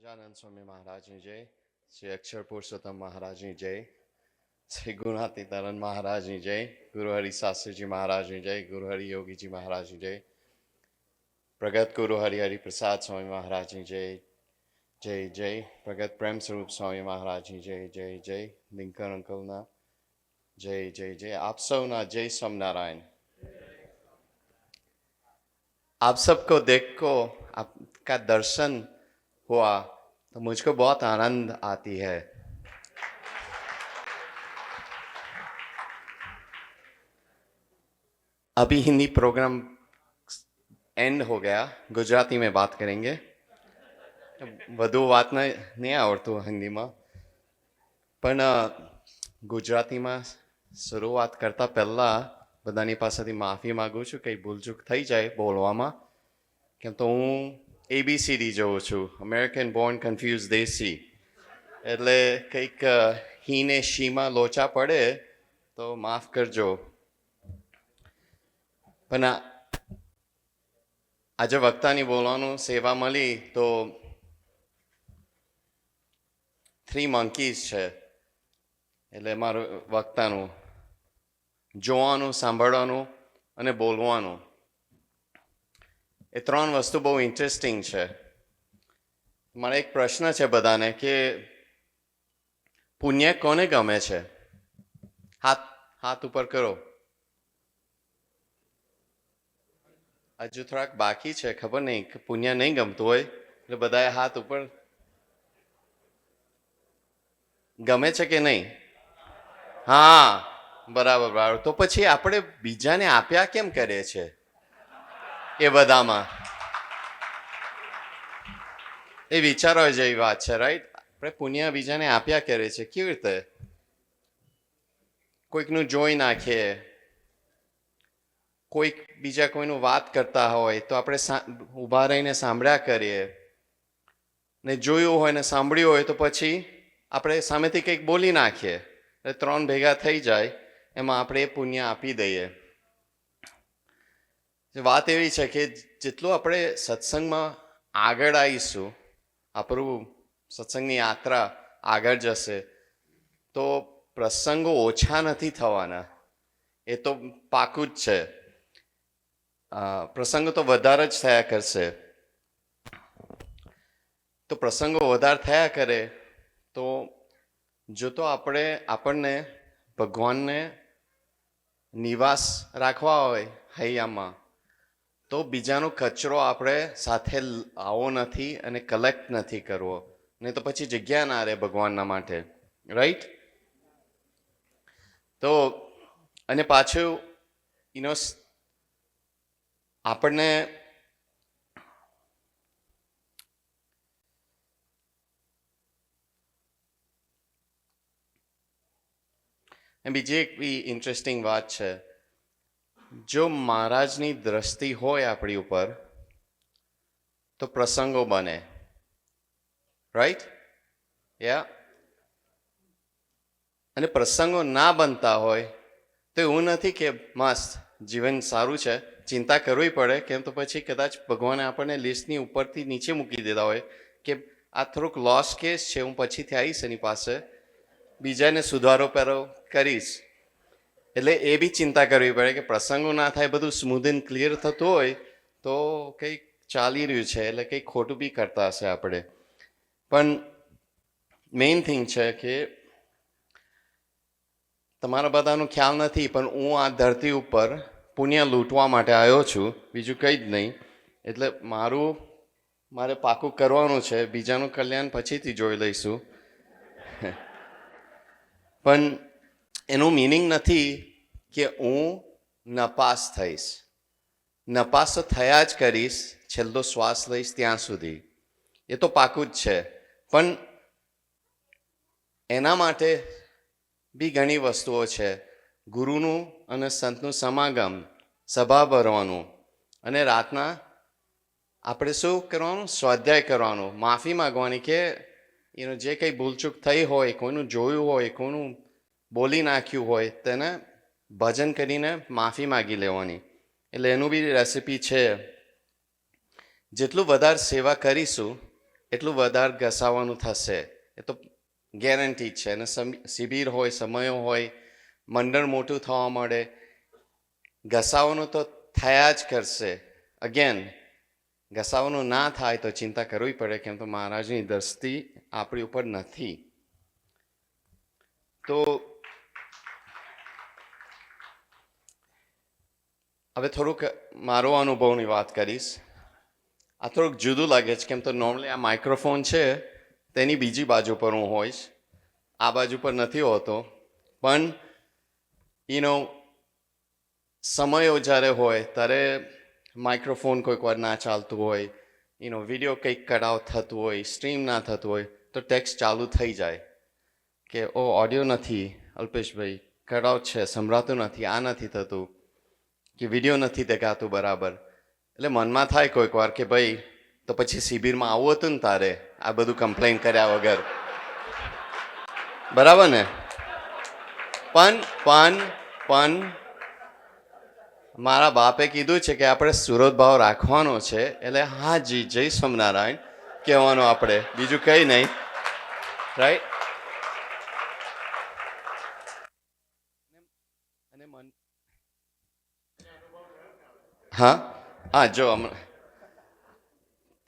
સહજાનંદ સ્વામી મહારાજની જય, શ્રી અક્ષર પુરુષોત્તમ મહારાજની જય, શ્રી ગુણાતીતાનંદ મહારાજની જય, ગુરુ હરિ શાસ્ત્રીજી મહારાજની જય, ગુરુ હરિ યોગીજી મહારાજની જય, પ્રગત ગુરુ હરિ પ્રસાદ સ્વામી મહારાજની જય, જય જય, પ્રગત પ્રેમ સ્વરૂપ સ્વામી મહારાજની જય, જય જય, લિંકન અંકલના जय जय जय। आप सबना जय स्वामीनारायण। आप सबको देख को आपका दर्शन हुआ तो मुझको बहुत आनंद आती है। अभी हिंदी प्रोग्राम एंड हो गया, गुजराती में बात करेंगे। વધુ વાત નહીં આવડતું હિન્દીમાં, પણ ગુજરાતીમાં શરૂઆત કરતા પહેલાં બધાની પાસેથી માફી માગું છું, કંઈ ભૂલચૂક થઈ જાય બોલવામાં, કેમ તો હું ABCD જોઉં છું, અમેરિકન બોર્ન કન્ફ્યુઝ દેશી, એટલે કંઈક હી ને શીમાં લોચા પડે તો માફ કરજો. પણ આજે વક્તાની બોલવાનું સેવા મળી તો 3 monkeys છે, એટલે મારું વક્તાનું જોવાનું, સાંભળવાનું અને બોલવાનું, એ 3 વસ્તુ બહુ ઇન્ટરેસ્ટિંગ છે. મારો એક પ્રશ્ન છે બધાને કે પુણ્ય કોને ગમે છે? હાથ ઉપર કરો. હજુ થોડાક બાકી છે, ખબર નહીં કે પુણ્ય નહીં ગમતું હોય, એટલે બધાએ હાથ ઉપર. ગમે છે કે નહીં? હા, બરાબર બરાબર. તો પછી આપણે બીજાને આપ્યા કેમ કરીએ છે એ બધામાં? એ વિચારવા જેવી વાત છે, રાઈટ? આપણે પુણ્ય બીજાને આપ્યા કરીએ છીએ કેવી રીતે? કોઈકનું જોઈ નાખીએ, કોઈક બીજા કોઈનું વાત કરતા હોય તો આપણે ઊભા રહીને સાંભળ્યા કરીએ, ને જોયું હોય ને સાંભળ્યું હોય તો પછી આપણે સામેથી કંઈક બોલી નાખીએ, એટલે 3 ભેગા થઈ જાય, એમાં આપણે એ પુણ્ય આપી દઈએ. વાત એવી છે કે જેટલું આપણે સત્સંગમાં આગળ આવીશું, આપણું સત્સંગની યાત્રા આગળ જશે, તો પ્રસંગો ઓછા નથી થવાના, એ તો પાકું જ છે. પ્રસંગો તો વધારે જ થયા કરશે. તો પ્રસંગો વધારે થયા કરે તો જો તો આપણને ભગવાનને નિવાસ રાખવા હોય હૈયામાં, તો બીજાનો કચરો આપણે સાથે આવો નથી અને કલેક્ટ નથી કરવો, નહીં તો પછી જગ્યા ના રહે ભગવાનના માટે, રાઈટ? તો અને પાછું આપણને બીજી એક બી ઇન્ટરેસ્ટિંગ વાત છે, જો મહારાજની દ્રષ્ટિ હોય આપણી ઉપર તો પ્રસંગો બને, રાઈટ? યા. અને પ્રસંગો ના બનતા હોય તો એવું નથી કે મસ્ત જીવન સારું છે, ચિંતા કરવી પડે, કેમ તો પછી કદાચ ભગવાને આપણને લિસ્ટની ઉપરથી નીચે મૂકી દીધા હોય કે આ થોડુંક લોસ કેસ છે, હું પછીથી આવીશ એની પાસે, બીજાને સુધારો કરીશ, એટલે એ બી ચિંતા કરવી પડે કે પ્રસંગો ના થાય, બધું સ્મૂધ એન્ડ ક્લિયર થતું હોય તો કંઈક ચાલી રહ્યું છે, એટલે કંઈક ખોટું બી કરતા હશે આપણે. પણ મેઇન થિંગ છે કે તમારા બધાનો ખ્યાલ નથી, પણ હું આ ધરતી ઉપર પુણ્ય લૂંટવા માટે આવ્યો છું, બીજું કંઈ જ નહીં. એટલે મારે પાકું કરવાનું છે, બીજાનું કલ્યાણ પછીથી જોઈ લઈશું. પણ એનું મિનિંગ નથી કે હું નપાસ થઈશ. નપાસ તો થયા જ કરીશ, છેલ્લો શ્વાસ લઈશ ત્યાં સુધી, એ તો પાકું જ છે. પણ એના માટે બી ઘણી વસ્તુઓ છે. ગુરુનું અને સંતનું સમાગમ, સભા ભરવાનું, અને રાતના આપણે શું કરવાનું? સ્વાધ્યાય કરવાનું, માફી માગવાની કે જે કંઈ ભૂલચૂક થઈ હોય, કોઈનું જોયું હોય, કોઈનું બોલી નાખ્યું હોય, તેને ભજન કરીને માફી માગી લેવાની. એટલે એનું બી રેસિપી છે. જેટલું વધારે સેવા કરીશું એટલું વધારે ઘસાવાનું થશે. એ તો ગેરંટી છે. અને શિબિર હોય, સમયો હોય, મંડળ મોટું થવા મળે, ઘસાવાનું તો થયા જ કરશે. અગેન ઘસાવાનું ના થાય તો ચિંતા કરવી પડે, કેમ તો મહારાજની દ્રષ્ટિ આપણી ઉપર નથી. તો હવે થોડુંક મારો અનુભવની વાત કરીશ. આ થોડુંક જુદું લાગે છે, કેમ તો નોર્મલી આ માઇક્રોફોન છે તેની બીજી બાજુ પર હું હોઈશ, આ બાજુ પર નથી હોતો. પણ સમયો જ્યારે હોય ત્યારે માઇક્રોફોન કોઈક વાર ના ચાલતું હોય, વિડીયો કંઈક કડાવ થતું હોય, સ્ટ્રીમ ના થતું હોય, તો ટેક્સ્ટ ચાલુ થઈ જાય કે ઓડિયો નથી અલ્પેશભાઈ, કડાવ છે, સંભળાતું નથી, આ નથી થતું, કે વિડીયો નથી દેખાતું બરાબર. એટલે મનમાં થાય કોઈક વાર કે ભાઈ તો પછી શિબિરમાં આવવું હતું ને તારે, આ બધું કમ્પ્લેન કર્યા વગર, બરાબર ને? પણ મારા બાપે કીધું છે કે આપણે સુરત ભાવ રાખવાનો છે, એટલે હા જી, જય સ્વામિનારાયણ કહેવાનું આપણે, બીજું કંઈ નહીં. રાઈટ? હા જો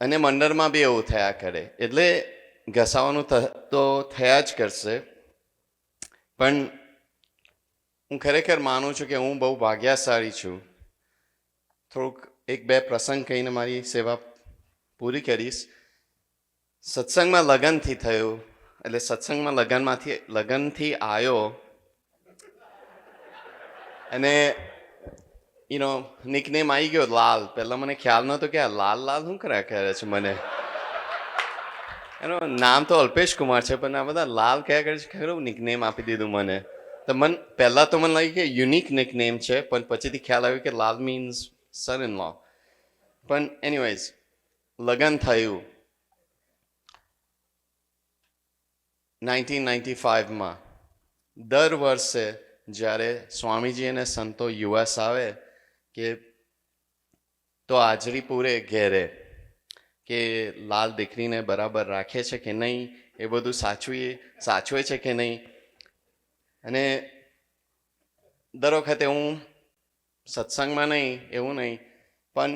અને મંડળમાં બી એવું થયા કરે, એટલે ઘસાવાનું તો થયા જ કરશે. પણ હું ખરેખર માનું છું કે હું બહુ ભાગ્યશાળી છું. થોડુંક 1-2 પ્રસંગ કહીને મારી સેવા પૂરી કરીશ. સત્સંગમાં લગનથી થયું, એટલે સત્સંગમાં લગનથી આવ્યો, અને નિકનેમ આવી ગયો લાલ. પહેલા મને ખ્યાલ નહોતો કે આ લાલ શું કર્યા કરે છે મને. એનું નામ તો અલ્પેશ કુમાર છે, પણ આ બધા લાલ કયા કરે છે ખરું નિકનેમ આપી દીધું મને. તો પહેલા તો મને લાગ્યું કે યુનિક નિકનેમ છે, પણ પછીથી ખ્યાલ આવ્યો કે લાલ મીન્સ સન ઇન લો. પણ એનીવેઝ, લગ્ન થયું 1995માં. દર વર્ષે જ્યારે સ્વામીજી અને સંતો યુએસ આવે કે તો હાજરી પૂરે ઘેરે, કે લાલ દીકરીને બરાબર રાખે છે કે નહીં, એ બધું સાચવે છે કે નહીં. અને દર વખતે હું સત્સંગમાં નહીં, એવું નહીં, પણ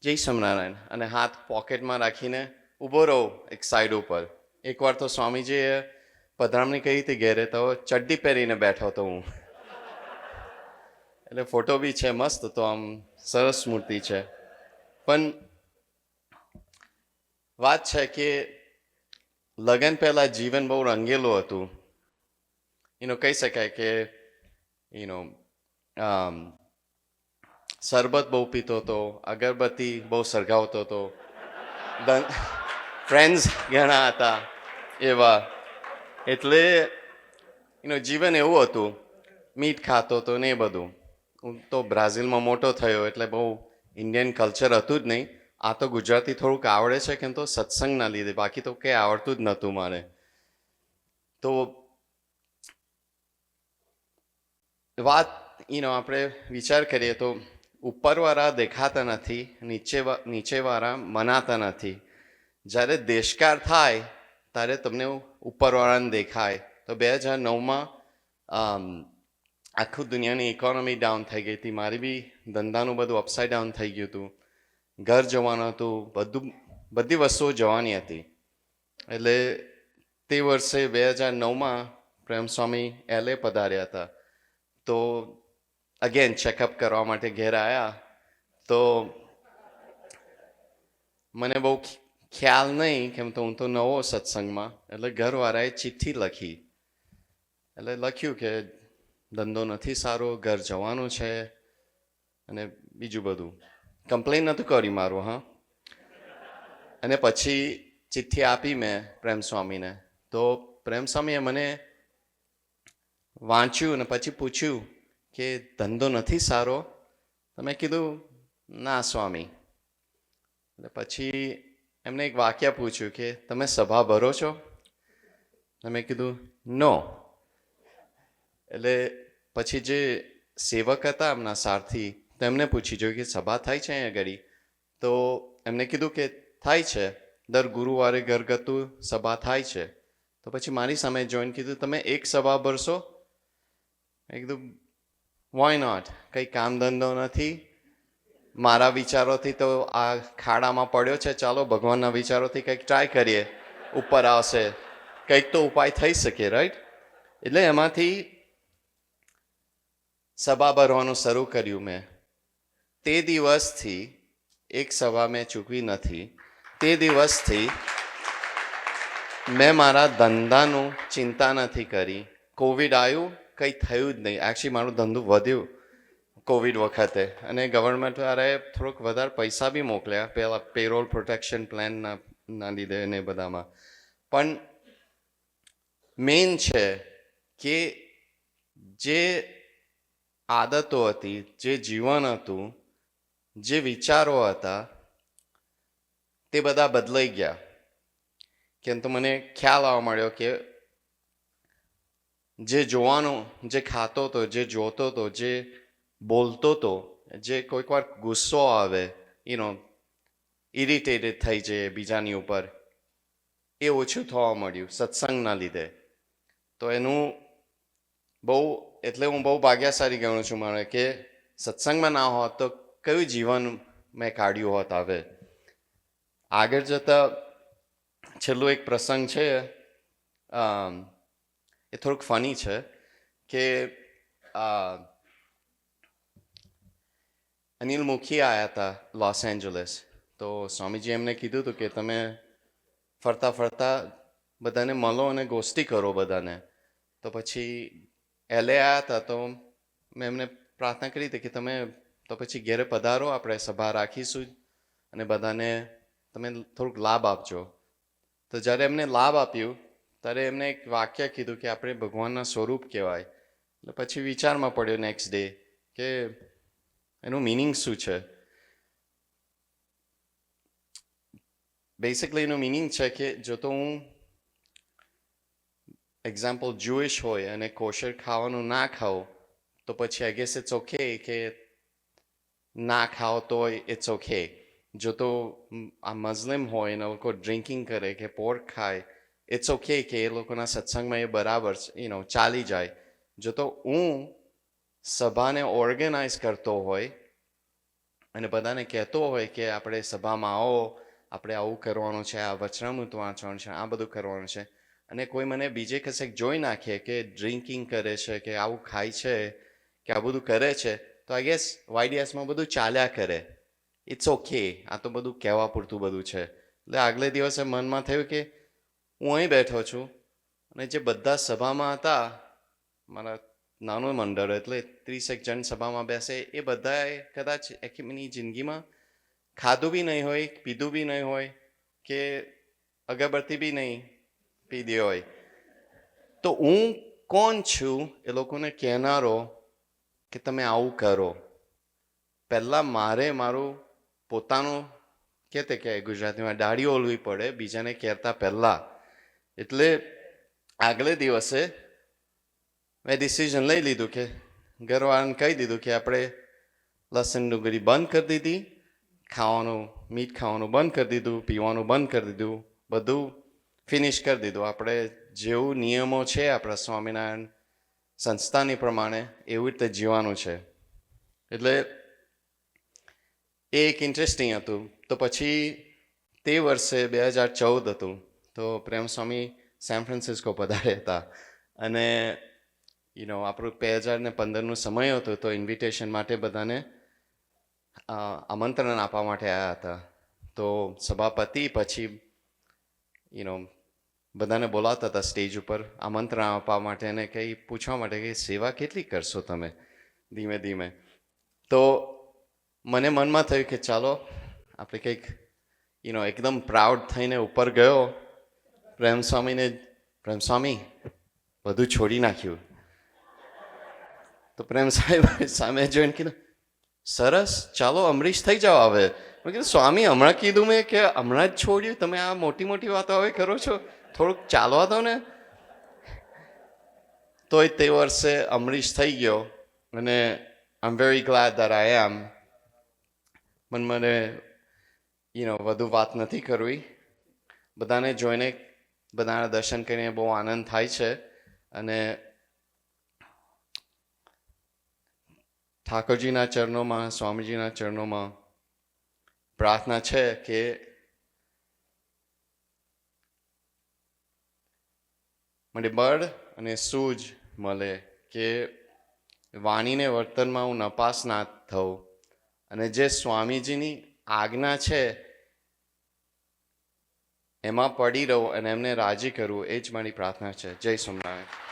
જય સ્વામિનારાયણ અને હાથ પોકેટમાં રાખીને ઊભો રહું એક સાઈડ ઉપર. એકવાર તો સ્વામીજીએ પધરામણી કરી હતી ઘેરે, તો ચડ્ડી પહેરીને બેઠો હતો હું. એટલે ફોટો બી છે મસ્ત, તો આમ સરસ મૂર્તિ છે. પણ વાત છે કે લગ્ન પહેલા જીવન બહુ રંગેલું હતું. કહી શકાય કે શરબત બહુ પીતો હતો, અગરબત્તી બહુ સળગાવતો હતો, ફ્રેન્ડ્સ ઘણા હતા એવા. એટલે જીવન એવું હતું, મીઠ ખાતો હતો ને એ બધું. હું તો બ્રાઝિલમાં મોટો થયો, એટલે બહુ ઇન્ડિયન કલ્ચર હતું જ નહીં. આ તો ગુજરાતી થોડુંક આવડે છે, કેમ તો સત્સંગના લીધે, બાકી તો કંઈ આવડતું જ નહોતું મારે. તો વાત આપણે વિચાર કરીએ તો ઉપરવાળા દેખાતા નથી, નીચેવાળા મનાતા નથી. જ્યારે દેશકાર થાય ત્યારે તમને ઉપરવાળાને દેખાય. તો 2009માં આખું દુનિયાની ઇકોનોમી ડાઉન થઈ ગઈ હતી. મારી બી ધંધાનું બધું અપસાઇડ ડાઉન થઈ ગયું હતું. ઘર જવાનું હતું, બધી વસ્તુઓ જવાની હતી. એટલે તે વર્ષે 2009માં પ્રેમસ્વામી LA પધાર્યા હતા. તો અગેન ચેકઅપ કરવા માટે ઘેર આવ્યા. તો મને બહુ ખ્યાલ નહીં, કેમ તો હું તો નવો સત્સંગમાં. એટલે ઘરવાળાએ ચિઠ્ઠી લખી, એટલે લખ્યું કે ધંધો નથી સારો, ઘર જવાનું છે અને બીજું બધું. કમ્પ્લેન નહોતું કરી મારું, હા. અને પછી ચિઠ્ઠી આપી મેં પ્રેમસ્વામીને. તો પ્રેમસ્વામીએ મને વાંચ્યું અને પછી પૂછ્યું કે ધંધો નથી સારો? તો મેં કીધું ના સ્વામી. એટલે પછી એમને એક વાક્ય પૂછ્યું કે તમે સભા ભરો છો? મેં કીધું નો. એટલે પછી જે સેવક હતા એમના સારથી, તો એમને પૂછી જોયું કે સભા થાય છે અહીંયા આગળ? તો એમને કીધું કે થાય છે, દર ગુરુવારે ઘરગથ્થુ સભા થાય છે. તો પછી મારી સામે જોઈને કીધું, તમે એક સભા ભરશો? મેં કીધું વાય નોટ, કંઈ કામ ધંધો નથી, મારા વિચારોથી તો આ ખાડામાં પડ્યો છે, ચાલો ભગવાનના વિચારોથી કંઈક ટ્રાય કરીએ, ઉપર આવશે, કંઈક તો ઉપાય થઈ શકે, રાઈટ? એટલે એમાંથી સભા ભરવાનું શરૂ કર્યું મેં. તે દિવસથી એક સભા મેં ચૂકવી નથી. તે દિવસથી મેં મારા ધંધાનું ચિંતા નથી કરી. કોવિડ આવ્યું, કંઈ થયું જ નહીં. એકચ્યુઅલી મારું ધંધું વધ્યું કોવિડ વખતે, અને ગવર્મેન્ટવાળાએ થોડોક વધારે પૈસા બી મોકલ્યા પહેલાં પેરોલ પ્રોટેક્શન પ્લાનના લીધે ને બધામાં. પણ મેઇન છે કે જે આદતો હતી, જે જીવન હતું, જે વિચારો હતા, તે બધા બદલાઈ ગયા. કેમ તો મને ખ્યાલ આવવા મળ્યો કે જે જોવાનો, જે ખાતો હતો, જે જોતો હતો, જે બોલતો હતો, જે કોઈક વાર ગુસ્સો આવે, ઇરિટેટેડ થઈ જાય બીજાની ઉપર, એ ઓછું થવા મળ્યું સત્સંગના લીધે. તો એનું એટલે હું બહુ ભાગ્યશાળી ગણું છું મારે કે સત્સંગમાં ના હોત તો કયું જીવન મેં કાઢ્યું હોત. હવે આગળ જતા છેલ્લો એક પ્રસંગ છે, એ થોડુંક ફની છે કે અનિલ મુખી આવ્યા હતા લોસ એન્જલસ. તો સ્વામીજી એમને કીધું હતું કે તમે ફરતા ફરતા બધાને મળો અને ગોષ્ઠી કરો બધાને. તો પછી એલે આવ્યા હતા, તો મેં એમને પ્રાર્થના કરી હતી કે તમે તો પછી ઘેરે પધારો, આપણે સભા રાખીશું અને બધાને તમે થોડુંક લાભ આપજો. તો જ્યારે એમને લાભ આપ્યું ત્યારે એમને એક વાક્ય કીધું કે આપણે ભગવાનના સ્વરૂપ કહેવાય. એટલે પછી વિચારમાં પડ્યો નેક્સ્ટ ડે કે એનું મિનિંગ શું છે. બેસિકલી એનું મિનિંગ છે કે જો તો હું એક્ઝામ્પલ જુઇશ હોય અને કોશર ખાવાનું ના ખાઉં તો પછી આઈ ગેસ ઇટ્સ ઓકે કે ના ખાઓ તો ઇટ્સ ઓકે. જો તો આ મુસ્લિમ હોય ને લોકો ડ્રિંકિંગ કરે કે પોર્ક ખાય, ઇટ્સ ઓકે કે એ લોકોના સત્સંગમાં એ બરાબર ચાલી જાય. જો તો હું સભાને ઓર્ગેનાઇઝ કરતો હોય અને બધાને કહેતો હોય કે આપણે સભામાં આવો, આપણે આવું કરવાનું છે, આ વચનામૃત વાંચવાનું છે, આ બધું કરવાનું છે, અને કોઈ મને બીજે કશેક જોઈ નાખે કે ડ્રિંકિંગ કરે છે, કે આવું ખાય છે, કે આ બધું કરે છે, તો આઈ ગેસ વાયડીએસમાં બધું ચાલ્યા કરે. ઇટ્સ ઓકે, આ તો બધું કહેવા પૂરતું બધું છે. એટલે આગલે દિવસે મનમાં થયું કે હું અહીં બેઠો છું અને જે બધા સભામાં હતા, મારા નાનું મંડળ એટલે 30 જણ સભામાં બેસે, એ બધાએ કદાચ એની જિંદગીમાં ખાધું બી નહીં હોય, પીધું બી નહીં હોય, કે અગરબત્તી બી નહીં પીધી હોય. તો હું કોણ છું એ લોકોને કહેનારો કે તમે આવું કરો? પહેલાં મારું પોતાનું કહેતે કે ગુજરાતીમાં દાઢી ઓલવી પડે બીજાને કહેતા પહેલાં. એટલે આગલે દિવસે મેં ડિસિઝન લઈ લીધું કે ઘરવાળાને કહી દીધું કે આપણે લસણ ડુંગળી બંધ કરી દીધી, મીઠ ખાવાનું બંધ કરી દીધું, પીવાનું બંધ કરી દીધું, બધું ફિનિશ કરી દીધું. આપણે જેવું નિયમો છે આપણા સ્વામિનારાયણ સંસ્થાની પ્રમાણે એવી રીતે જીવવાનું છે. એટલે એ એક ઇન્ટરેસ્ટિંગ હતું. તો પછી તે વર્ષે 2014 હતું, તો પ્રેમ સ્વામી સેન ફ્રાન્સિસ્કો પધાર્યા હતા અને આપણું 2015નું સમય હતો. તો ઇન્વિટેશન માટે બધાને આમંત્રણ આપવા માટે આવ્યા હતા. તો સભાપતિ પછી બધાને બોલાવતા હતા સ્ટેજ ઉપર આમંત્રણ આપવા માટે અને કંઈ પૂછવા માટે કે સેવા કેટલી કરશો તમે ધીમે ધીમે. તો મને મનમાં થયું કે ચાલો આપણે કંઈક એકદમ પ્રાઉડ થઈને ઉપર ગયો પ્રેમ સ્વામી બધું છોડી નાખ્યું. તો પ્રેમ સાહેબ સામે જોઈને કીધું, સરસ, ચાલો અમરીશ થઈ જાઓ હવે. મેં કીધું સ્વામી હમણાં કીધું મેં કે હમણાં જ છોડ્યું, તમે આ મોટી મોટી વાતો હવે કરો છો, થોડુંક ચાલવા દો ને. તોય તે વર્ષે અમરીશ થઈ ગયો અને I am very glad that I am. પણ મને વધુ વાત નથી કરવી. બધાને જોઈને બધાના દર્શન કરીને બહુ આનંદ થાય છે અને ઠાકોરજીના ચરણોમાં સ્વામીજીના ચરણોમાં પ્રાર્થના છે કે મને બળ અને સૂઝ મળે કે વાણીને વર્તનમાં હું નપાસ ના થઉં અને જે સ્વામીજીની આજ્ઞા છે એમાં પડી રહું અને એમને રાજી કરવું એ જ મારી પ્રાર્થના છે. જય સ્વામિનારાયણ.